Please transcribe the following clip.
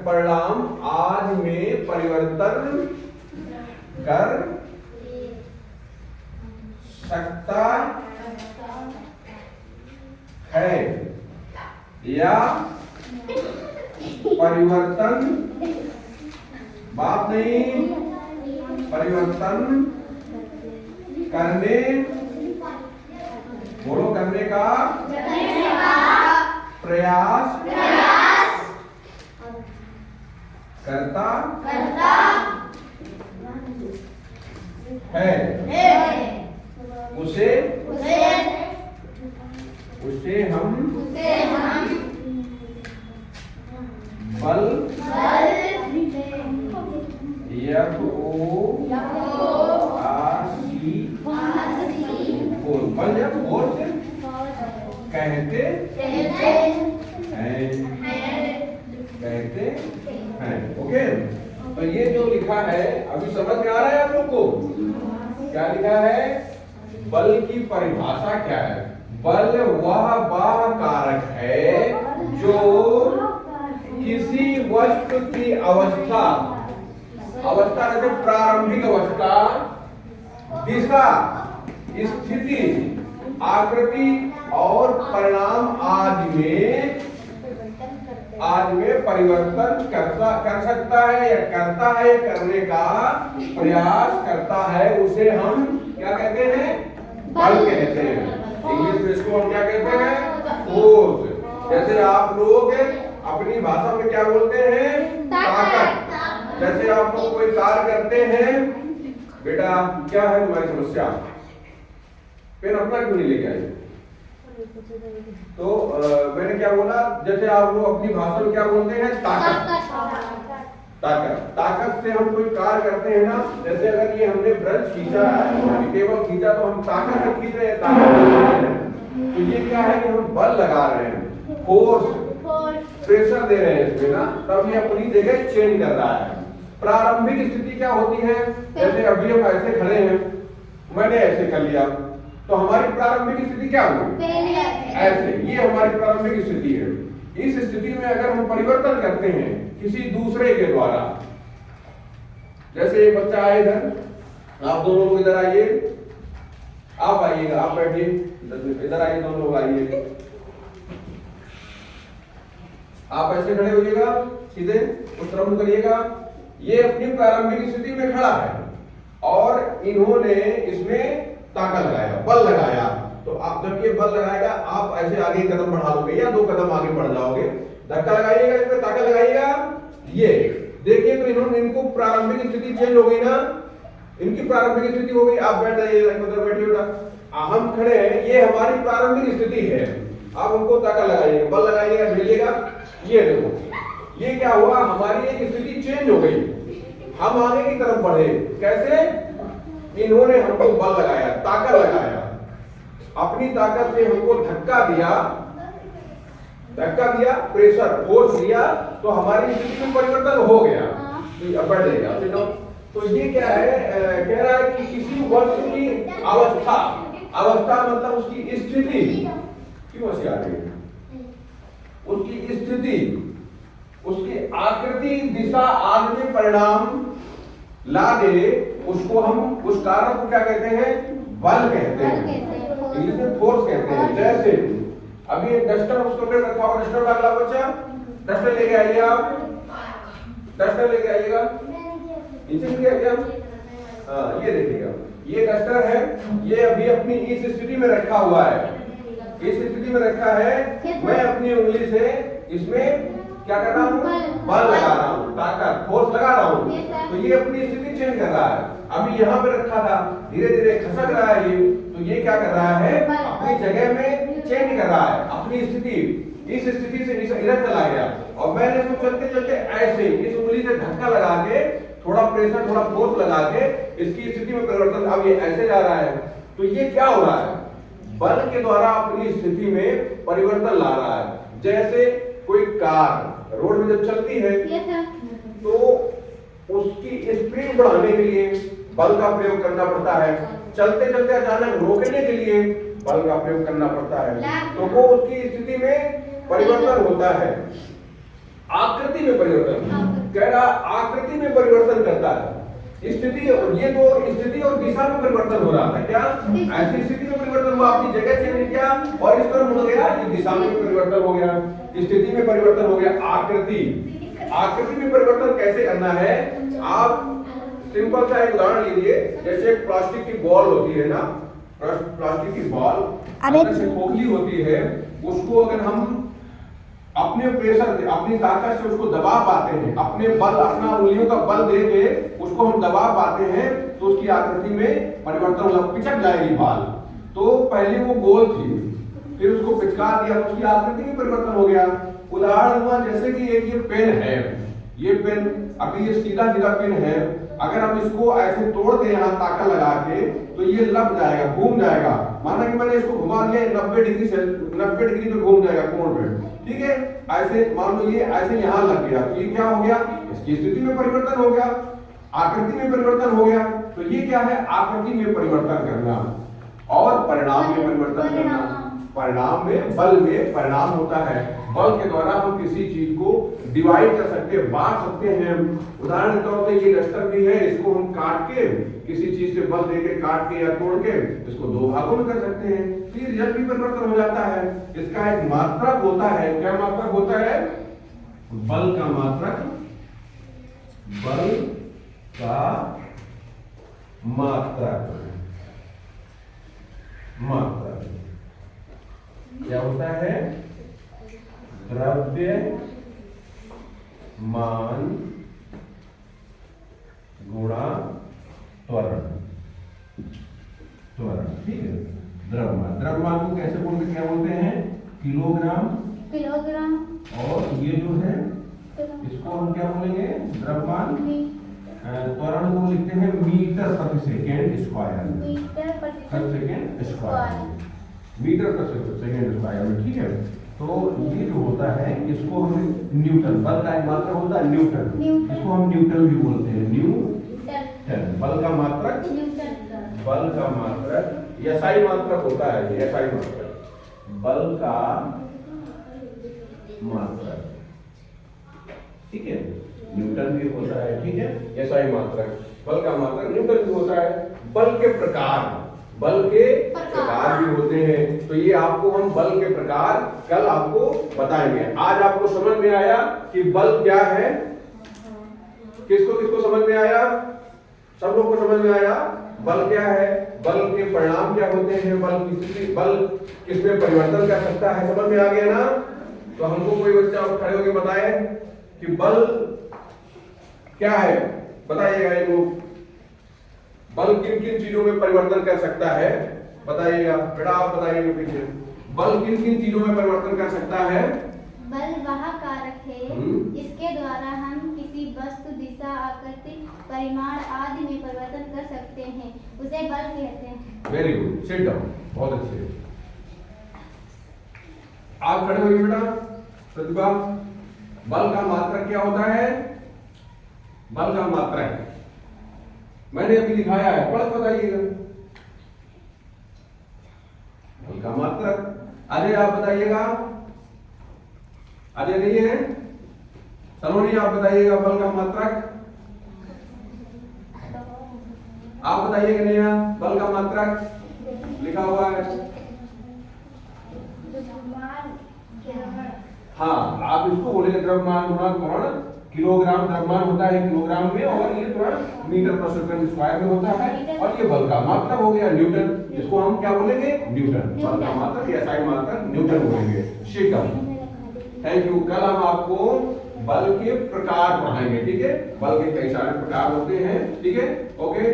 परिणाम आज में परिवर्तन कर सकता है या परिवर्तन बात नहीं परिवर्तन करने बोलो करने का प्रयास करता है उसे हम बल बल या फोर्स कहते हैं। ओके, तो ये जो लिखा है अभी समझ में आ रहा है आप लोग को? क्या लिखा है? बल की परिभाषा क्या है? बल वह कारक है जो किसी वस्तु की अवस्था जैसे प्रारंभिक अवस्था, दिशा, स्थिति, आकृति और परिणाम आज में परिवर्तन कर सकता है या करता है या करने का प्रयास करता है, उसे हम क्या कहते हैं? बल कहते हैं। इंग्लिश में इसको हम क्या कहते हैं? फोर्स। जैसे आप लोग अपनी भाषा में क्या बोलते हैं? ताकत। जैसे आप लोग कोई कार्य करते हैं, बेटा क्या है तुम्हारी समस्या? पेन अपना क्यों नहीं लेके आए? तो मैंने क्या बोला? जैसे आप लोग अपनी भाषा में क्या बोलते हैं? ताकत से हम कोई कार्य करते हैं ना, जैसे अगर ये हमने ब्रश खींचा है, टेबल खींचा, तो हम ताकत से खींच रहे हैं, तो ये क्या है कि हम बल लगा रहे हैं, फोर्स प्रेशर दे रहे हैं इसमें ना, तब ये अपनी जगह चेंज कर रहा है। प्रारंभिक स्थिति क्या होती है? जैसे अभी हम ऐसे खड़े हैं, मैंने ऐसे कर लिया, तो हमारी प्रारंभिक स्थिति क्या हुई? ऐसे। ये हमारी प्रारंभिक स्थिति है। इस स्थिति में अगर हम परिवर्तन करते हैं किसी दूसरे के द्वारा, जैसे एक बच्चा आए इधर, आप दोनों लोग इधर आइए, आप आइएगा, आप बैठिए इधर आइए, दोनों लोग आइए, आप ऐसे खड़े होइएगा, सीधे उस तरफ मुंह करिएगा। ये अपनी प्रारंभिक स्थिति में खड़ा है और इन्होंने इसमें ताकत लगाया, बल लगाया, तो आप जब ये बल लगाएगा, आप ऐसे आगे कदम बढ़ा लोगे या 2 कदम आगे बढ़ जाओगे, धक्का लगाइएगा, इसमें ताकत लगाइएगा, ये देखिए, तो इन्होंने इनको प्रारंभिक स्थिति चेंज हो गई ना, इनकी प्रारंभिक स्थिति हो गई। आप बैठ जाइए, उधर बैठिए, हम खड़े हैं, ये हमारी प्रारंभिक स्थिति है। आप हमको ताकत लगाइएगा, बल लगाइएगा, ढीलिएगा, ये देखो, ये क्या हुआ? हमारी एक स्थिति चेंज हो गई, हम आगे की तरफ बढ़े। कैसे? इन्होंने हमको बल लगाया, ताकत लगाया, अपनी ताकत से हमको धक्का दिया, प्रेशर, फोर्स दिया, तो हमारी स्थिति में परिवर्तन हो गया। तो अब बढ़ जाएगा। तो ये क्या है? कह रहा है कि किसी वस्तु की अवस्था मतलब उसकी स्थिति, क्यों ऐसी आ रही है? उसकी स्थिति, उसकी आकृति, दिशा आदि में परिणाम ला दे, उसको हम उस कारक को क्या कहते हैं? बल कहते हैं, इंग्लिश में फोर्स कहते हैं। जैसे अभी एक डस्टर उस कमरे में रखा हुआ, डस्टर डाला बच्चा, डस्टर लेके आइए, आप डस्टर लेके आइएगा, नीचे लेके आइए। हाँ, ये देखिएगा, ये डस्टर है, ये अभी अपनी इस स्थिति में रखा हुआ है, इस स्थिति में रखा है। मैं अपनी उंगली से इसमें क्या कर रहा हूँ? बल लगा रहा हूँ, ताकत, फोर्स लगा रहा हूँ, तो ये अपनी स्थिति चेंज कर रहा है। अभी यहाँ पे रखा था, धीरे धीरे खसक रहा है ये, तो ये क्या कर रहा है? अपनी जगह में चेंज कर रहा है अपनी स्थिति, इस स्थिति से इधर चला गया, और मैंने इसको चलते चलते ऐसे इस उंगली से धक्का लगा के, थोड़ा प्रेशर, थोड़ा फोर्स लगा के इसकी स्थिति में परिवर्तन, अब ये ऐसे जा रहा है। तो ये क्या हो रहा है? बल के द्वारा अपनी स्थिति में परिवर्तन ला रहा है। जैसे कोई कार रोड में जब चलती है, तो उसकी स्पीड बढ़ाने के लिए बल का प्रयोग करना पड़ता है। चलते चलते अचानक रोकने के लिए बल का प्रयोग करना पड़ता है, तो वो उसकी स्थिति में परिवर्तन होता है। आकृति में परिवर्तन। कह रहा आकृति में परिवर्तन करता है। स्थिति, ये तो स्थिति और दिशा में परिवर्तन हो रहा था। क्या ऐसी स्थिति में परिवर्तन हुआ, अपनी जगह चेंज किया और इस तरह मुड़ गया, ये दिशा में परिवर्तन हो गया, स्थिति में परिवर्तन हो गया। आकृति में परिवर्तन कैसे करना है? आप सिंपल सा एक उदाहरण लीजिए, जैसे एक प्लास्टिक की बॉल होती है ना, प्लास्टिक की बॉल अंदर से खोखली होती है, उसको अगर हम अपने प्रेशर से, अपनी ताकत से उसको दबा पाते हैं, अपने बल, अपना उंगलियों का बल देके उसको हम दबा पाते हैं, तो उसकी आकृति में परिवर्तन होगा, पिचक जाएगी बॉल। तो पहले वो गोल थी, फिर उसको पिचका दिया, उसकी आकृति में परिवर्तन हो गया। उदाहरण हुआ जैसे कि एक ये पेन है, ये पेन अभी ये सीधा सीधा पेन है, अगर हम इसको ऐसे तोड़ दें यहाँ ताकत लगा के, तो ये लग जाएगा, घूम जाएगा। माना कि मैंने इसको घुमा दिया 90 डिग्री से, 90 डिग्री पे घूम जाएगा कोण पे, ठीक है। ऐसे मान लो ये ऐसे यहाँ लग गया, तो ये क्या हो गया? इसकी स्थिति में परिवर्तन हो गया, आकृति में परिवर्तन हो गया। तो ये क्या है? आकृति में परिवर्तन करना और परिणाम में परिवर्तन करना। परिणाम में, बल में परिणाम होता है। बल के द्वारा हम किसी चीज को डिवाइड कर सकते हैं, बांट सकते हैं। उदाहरण के तौर पे ये डस्टर भी है, इसको हम काट के किसी चीज से बल देके काट के या तोड़ के इसको दो भागों में कर सकते हैं, तो ये रिजल्ट भी परिवर्तन हो जाता है। इसका एक मात्रक होता है। क्या मात्रक होता है? बल का मात्रक। बल का मात्रक, मात्रक क्या होता है? द्रव्य मान गुणा त्वरण, त्वरण, ठीक है। द्रव्यमान, द्रव्यमान को कैसे बोलते, क्या बोलते हैं? किलोग्राम। किलोग्राम। और ये जो है इसको हम क्या बोलेंगे? द्रव्यमान। त्वरण को लिखते हैं मीटर प्रति सेकेंड स्क्वायर, मीटर प्रति सेकेंड स्क्वायर, मीटर प्रति सेकेंड स्क्वायर में, ठीक है। तो ये जो होता है इसको हम न्यूटन, बल का एक मात्रक होता है न्यूटन, इसको हम न्यूटन भी बोलते हैं, न्यूटन। बल का मात्रक, बल का मात्रक एसआई मात्रक होता है, ये एसआई मात्रक, बल का मात्रक, ठीक है। न्यूटन भी होता है, ठीक है, एसआई मात्रक, बल का मात्रक न्यूटन भी होता है। बल के प्रकार, बल के प्रकार भी होते हैं। तो ये आपको हम बल के प्रकार कल आपको बताएंगे। आज आपको समझ में आया कि बल क्या है? किसको किसको समझ में आया? सब लोग को समझ में आया बल क्या है, बल के परिणाम क्या होते हैं, बल किसमें परिवर्तन कर सकता है, समझ में आ गया ना? तो हमको कोई बच्चा खड़े होकर बताए कि बल क्या है, बताइएगा ये लोग। बल किन किन चीजों में परिवर्तन कर सकता है, बताइएगा बेटा, आप बताइएगा पीछे। बल किन किन चीजों में परिवर्तन कर सकता है? बल वह कारक है इसके द्वारा हम किसी वस्तु, दिशा, आकृति, परिमाण आदि में परिवर्तन कर सकते हैं, उसे बल कहते हैं। वेरी गुड, सिट डाउन, बहुत अच्छे। आप खड़े होइए बेटा। प्रतिभा, बल का मात्रक क्या होता है? बल का मात्रक मैंने अभी दिखाया है, पढ़ बताइएगा। बल का मात्रक, अजय आप बताइएगा। अजय नहीं है? सलोनी आप बताइएगा बल का मात्रक। आप बताइएगा नहीं है? बल का मात्रक लिखा हुआ है। हाँ, आप इसको बोलेंगे द्रव्यमान गुणा त्वरण। किलोग्राम द्रव्यमान होता है किलोग्राम में, और ये त्वरण मीटर प्रति सेकंड स्क्वायर में होता है। और ये बल का मात्रक हो गया न्यूटन, इसको हम क्या बोलेंगे? न्यूटन। बल का मात्रक या एसआई मात्रक न्यूटन बोलेंगे। शिकम, थैंक यू। कल हम आपको बल के प्रकार पढ़ाएंगे, ठीक है। बल के कई सारे प्रकार होते हैं, ठीक है, ओके।